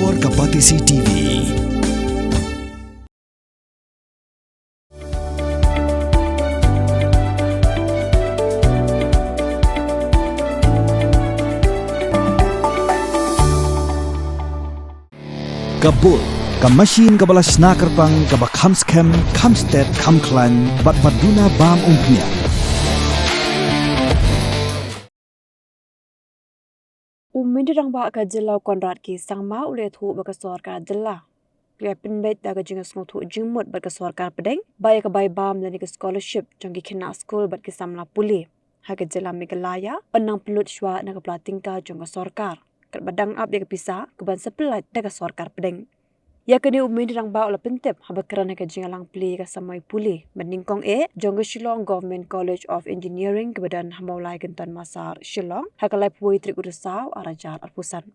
Sorkar TV. Kabul, ka machine ka balas nakarpang ka ba kamskem, kamstet, kamklan, bat baduna bam umpnya. Umindirang ba ka Jylla konrat ki sangma ule thu ba ka Sorkar Jylla. Kaya pinbet da ka jingas ngotu jingmut ba ka Sorkar pedeng, baya ka bay bam lani ka scholarship jangki kina school bat ki Samla Pule. Ha ka Jylla Megalaya, panang pelut Shwa na ka Tyngka jang ka Sorkar. Kat badang up ya ka pisa, keban sepelat da ka Sorkar pedeng. Ya kini umindirang ba ula pintip, haba kerana ka jingalang Pule ka samay Pule. Meningkong jang ka Shillong Government College of Engineering kebadan hamaulai gentan masar Shillong, hakalai puai trik urusaw arajar arpusan.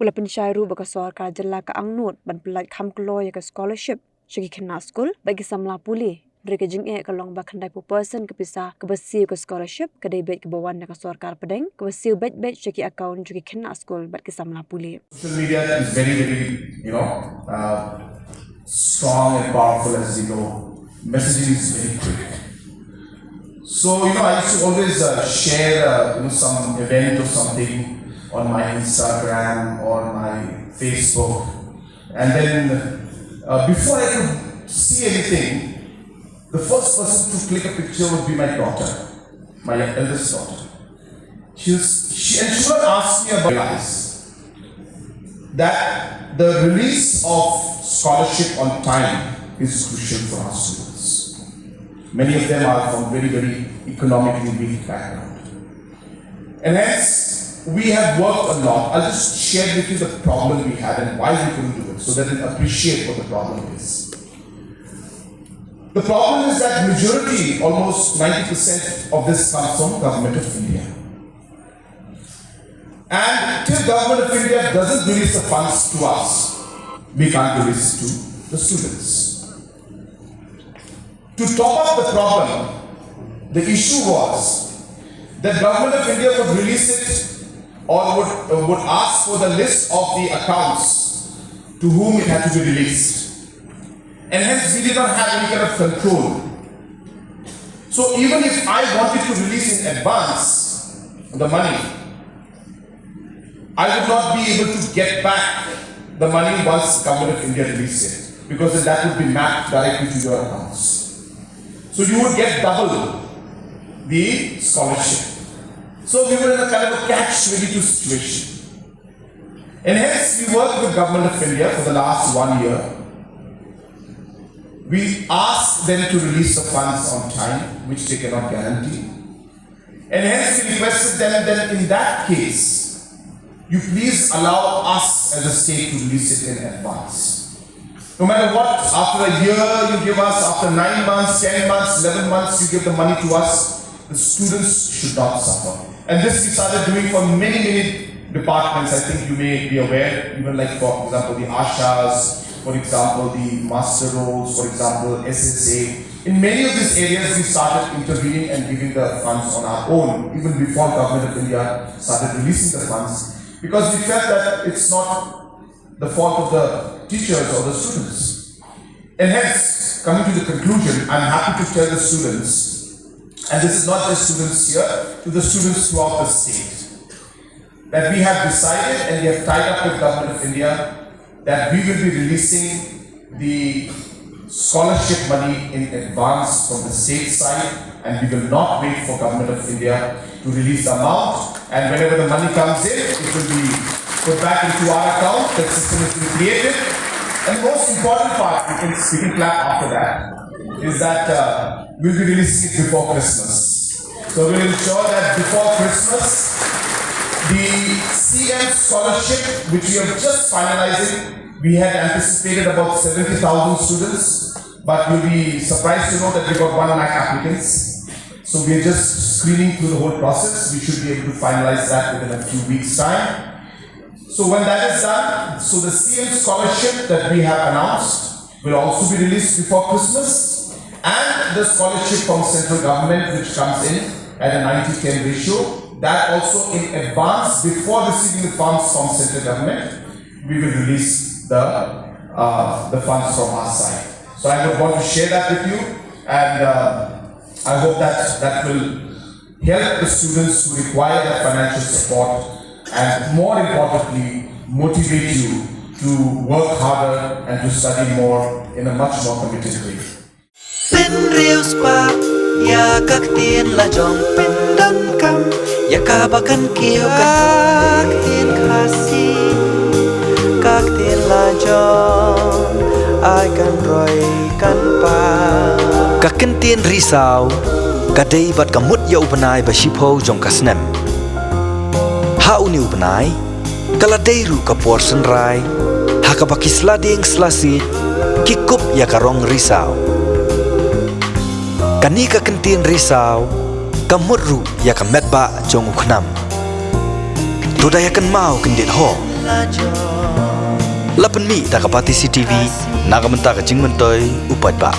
Ula pensyairu baka Sorkar Jylla ka angnut ban pelat kamklo ya ka scholarship, syagi kena school bagi Samla Pule. Mereka jing kalong bakandai per person kepisah ke Siew ke scholarship kedai bet ke bawan ka Sorkar pedeng ke Siew bet syagi account syagi kena school bat ke Samla Pule. Social media is very, strong and powerful, as you know. Messaging is very quick. So, I used to always share, some event or something on my Instagram or my Facebook. And then, before I could see anything, the first person to click a picture would be my daughter, my eldest daughter. She would ask me about realize that the release of scholarship on time is crucial for our students. Many of them are from very, very economically weak background. And hence, we have worked a lot. I'll just share with you the problem we had and why we couldn't do it so that you appreciate what the problem is. The problem is that majority, almost 90% of this comes from Government of India. And till Government of India doesn't release the funds to us, we can't release it to the students. To top up the problem, the issue was that Government of India would release it or would ask for the list of the accounts to whom it had to be released. And hence we did not have any kind of control. So even if I wanted to release in advance the money, I would not be able to get back the money once Government of India released it, because then that would be mapped directly to your accounts. So you would get double the scholarship. So we were in a kind of a catch-22 situation. And hence we worked with Government of India for the last 1 year. We asked them to release the funds on time, which they cannot guarantee. And hence we requested them that in that case, you please allow us as a state to release it in advance. No matter what, after a year you give us, after 9 months, 10 months, 11 months, you give the money to us, the students should not suffer. And this we started doing for many departments. I think you may be aware, even like for example the Ashas, for example, the master roles, for example, SSA. In many of these areas, we started intervening and giving the funds on our own, even before Government of India started releasing the funds, because we felt that it's not the fault of the teachers or the students. And hence, coming to the conclusion, I'm happy to tell the students, and this is not just students here, to the students throughout the state, that we have decided and we have tied up with Government of India that we will be releasing the scholarship money in advance from the state side, and we will not wait for Government of India to release the amount, and whenever the money comes in, it will be put back into our account. The system has been created. And the most important part, we can clap after that, is that we'll be releasing it before Christmas. So we'll ensure that before Christmas, the CM scholarship, which we are just finalizing, we had anticipated about 70,000 students, but you'll be surprised to know that we got 1 lakh applicants. So we are just screening through the whole process. We should be able to finalize that within a few weeks' time. So when that is done, so the CM scholarship that we have announced will also be released before Christmas, and the scholarship from central government, which comes in at a 90-10 ratio, that also in advance before receiving the funds from central government, we will release the funds from our side. So I would want to share that with you, and I hope that will help the students who require that financial support, and more importantly, motivate you to work harder and to study more in a much more committed way. Pin real spark, ya kak tin la jong pin dan kam, ya kabakan kiu kak tin kasi, kak tin la jong, ai kan roy kan pa. Kakin tin risau, kadai bat kamut ya upanai basipo jong kasnem. Ha uni upanai, kaladeiru kapor senrai, hakabaki slading slasi, kikup ya karong risau. Kani ka kentin risau, kamurru ya kamet ba jong uknam. Toda ya kan mau kendit ho. Lapan mi tak kapati CTV, naga mentaka jing mentoy upat ba.